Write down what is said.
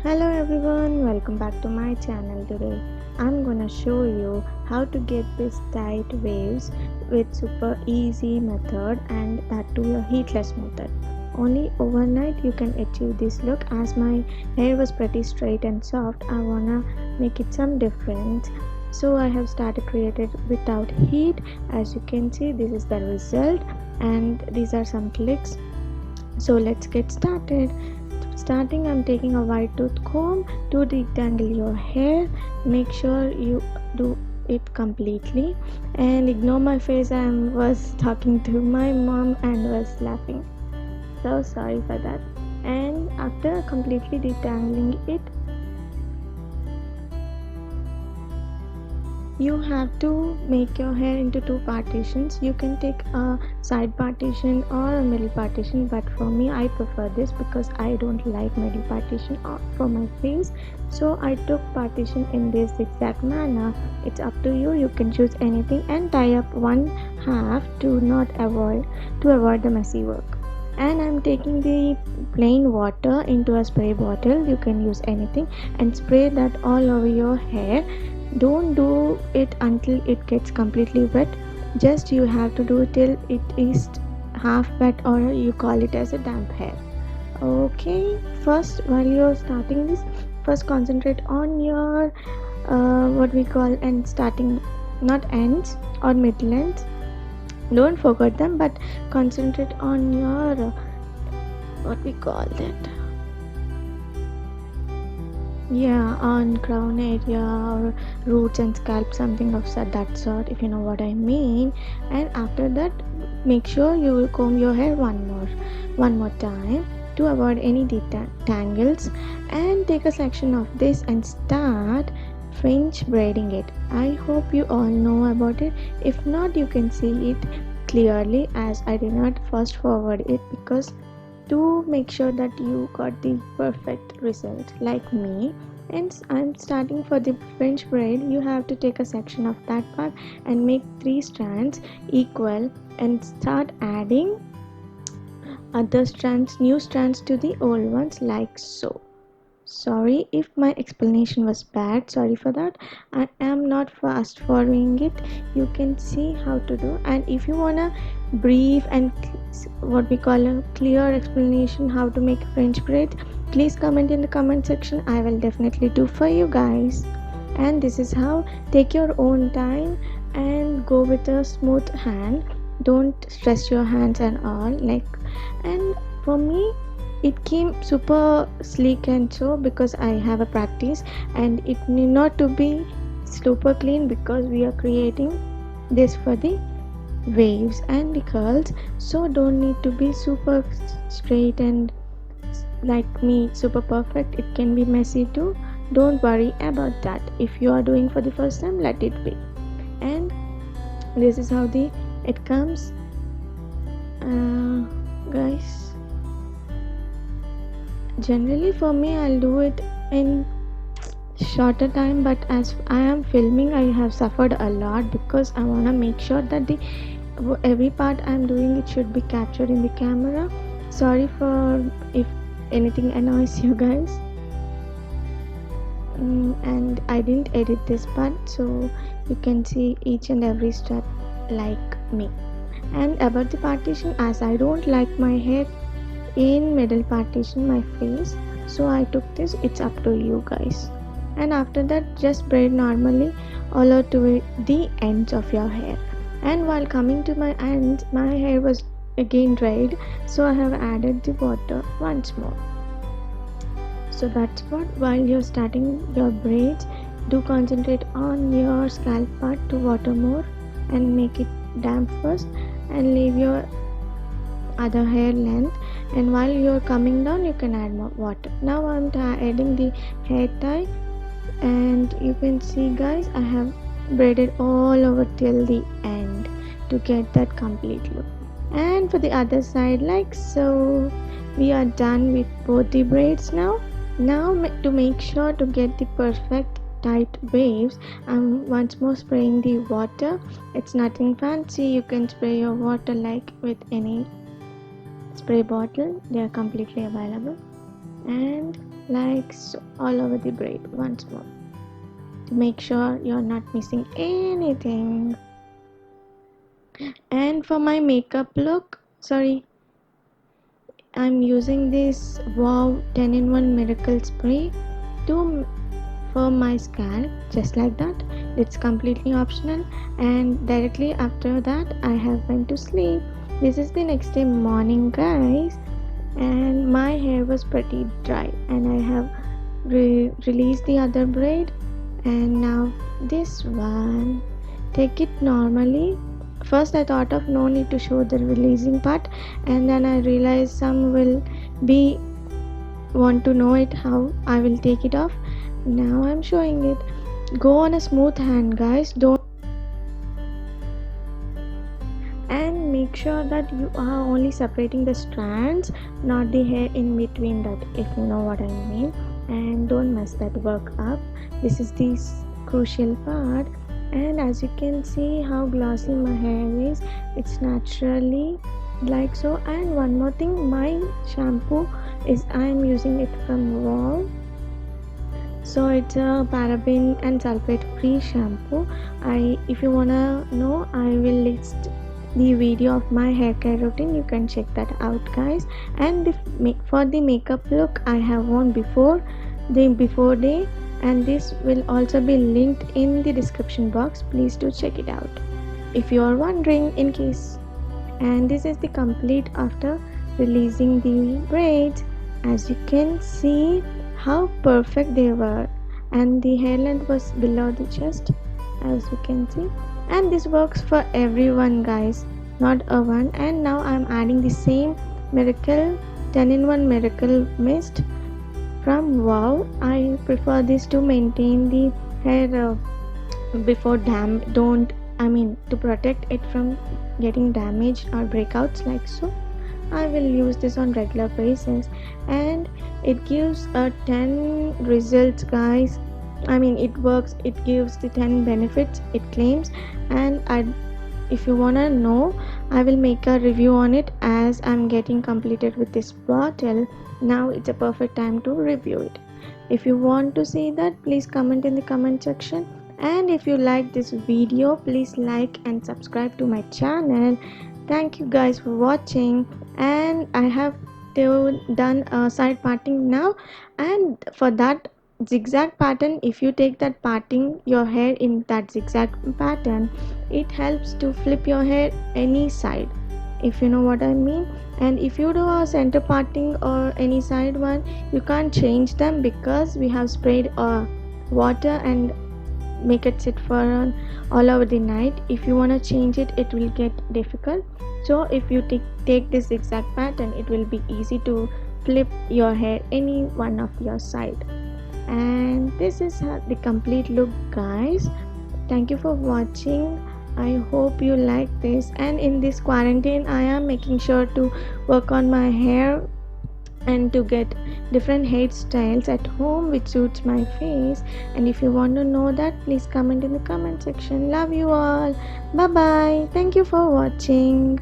Hello everyone, welcome back to my channel. Today I'm gonna show you how to get these tight waves with super easy method, and that too a heatless method. Only overnight you can achieve this look. As my hair was pretty straight and soft, I wanna make it some different. So I have started created without heat. As you can see, this is the result, and these are some clicks. So let's get started. Starting, I'm taking a white tooth comb to detangle your hair. Make sure you do it completely, and ignore my face. I was talking to my mom and was laughing, so sorry for that. And after completely detangling it, you have to make your hair into two partitions. You can take a side partition or a middle partition, but for me I prefer this because I don't like middle partition for my face. So I took partition in this exact manner. It's up to you, you can choose anything, and tie up one half to avoid the messy work. And I'm taking the plain water into a spray bottle. You can use anything and spray that all over your hair. Don't do it until it gets completely wet. Just you have to do it till it is half wet, or you call it as a damp hair. Okay, first, while you're starting this, first concentrate on your what we call and starting, not ends or middle ends. Don't forget them, but concentrate on your what we call that, yeah, on crown area or roots and scalp, something of that sort, if you know what I mean. And after that, make sure you comb your hair one more time to avoid any detangles, and take a section of this and start fringe braiding it. I hope you all know about it. If not, you can see it clearly, as I did not fast forward it, because to make sure that you got the perfect result like me. And I'm starting for the fringe braid. You have to take a section of that part and make three strands equal, and start adding new strands to the old ones, like so. Sorry if my explanation was bad, sorry for that. I am not fast forwarding it. You can see how to do. And if you wanna brief and what we call a clear explanation how to make french braid, please comment in the comment section. I will definitely do for you guys. And this is how. Take your own time and go with a smooth hand. Don't stress your hands and all, like. And for me, it came super sleek and so, because I have a practice, and it need not to be super clean because we are creating this for the waves and the curls. So don't need to be super straight and like me super perfect. It can be messy too. Don't worry about that. If you are doing for the first time, let it be. And this is how the it comes, guys. Generally for me, I'll do it in shorter time, but as I am filming, I have suffered a lot because I want to make sure that the every part I'm doing, it should be captured in the camera. Sorry for if anything annoys you guys. And I didn't edit this part, so you can see each and every step like me. And about the partition, as I don't like my hair in middle partition, my face, so I took this. It's up to you guys. And after that, just braid normally all over to the ends of your hair. And while coming to my ends, my hair was again dried, so I have added the water once more. So that's what. While you're starting your braids, do concentrate on your scalp part to water more and make it damp first, and leave your other hair length. And while you're coming down, you can add more water. Now I'm adding the hair tie, and you can see guys, I have braided all over till the end to get that complete look. And for the other side, like so, we are done with both the braids. Now to make sure to get the perfect tight waves, I'm once more spraying the water. It's nothing fancy. You can spray your water like with any spray bottle, they are completely available. and like so all over the braid once more to make sure you're not missing anything. And for my makeup look, sorry, I'm using this Wow 10-in-1 Miracle Spray to for my scalp, just like that. It's completely optional, and directly after that I have went to sleep. This is the next day morning, guys, and my hair was pretty dry, and I have released the other braid, and now this one. Take it normally. First I thought of no need to show the releasing part, and then I realized some will be want to know it how I will take it off. Now I'm showing it. Go on a smooth hand, guys. Don't, and make sure that you are only separating the strands, not the hair in between that, if you know what I mean. And don't mess that work up. This is the crucial part. And as you can see how glossy my hair is, it's naturally like so. And one more thing, my shampoo is I am using it from Wow, so it's a paraben and sulfate free shampoo. If you wanna know, I will list the video of my hair care routine. You can check that out, guys. And for the makeup look, I have worn before the before day, and this will also be linked in the description box. Please do check it out if you are wondering in case. And this is the complete after releasing the braids. As you can see how perfect they were, and the hair length was below the chest, as you can see. And this works for everyone, guys, not a one. And now I'm adding the same miracle 10-in-1 miracle mist from Wow. I prefer this to maintain the hair before don't, I mean, to protect it from getting damaged or breakouts like so. I will use this on regular basis, and it gives a 10 results, guys. I mean, it works, it gives the 10 benefits it claims. And if you wanna know, I will make a review on it as I'm getting completed with this bottle. Now it's a perfect time to review it. If you want to see that, please comment in the comment section. And if you like this video, please like and subscribe to my channel. Thank you guys for watching. And I have done a side parting now, and for that zigzag pattern, if you take that parting your hair in that zigzag pattern, it helps to flip your hair any side, if you know what I mean. And if you do a center parting or any side one, you can't change them because we have sprayed water and make it sit for all over the night. If you want to change it, it will get difficult. So if you take this zigzag pattern, it will be easy to flip your hair any one of your side. And this is the complete look, guys. Thank you for watching. I hope you like this. And in this quarantine, I am making sure to work on my hair and to get different hairstyles at home which suits my face. And if you want to know that, please comment in the comment section. Love you all. Bye bye. Thank you for watching.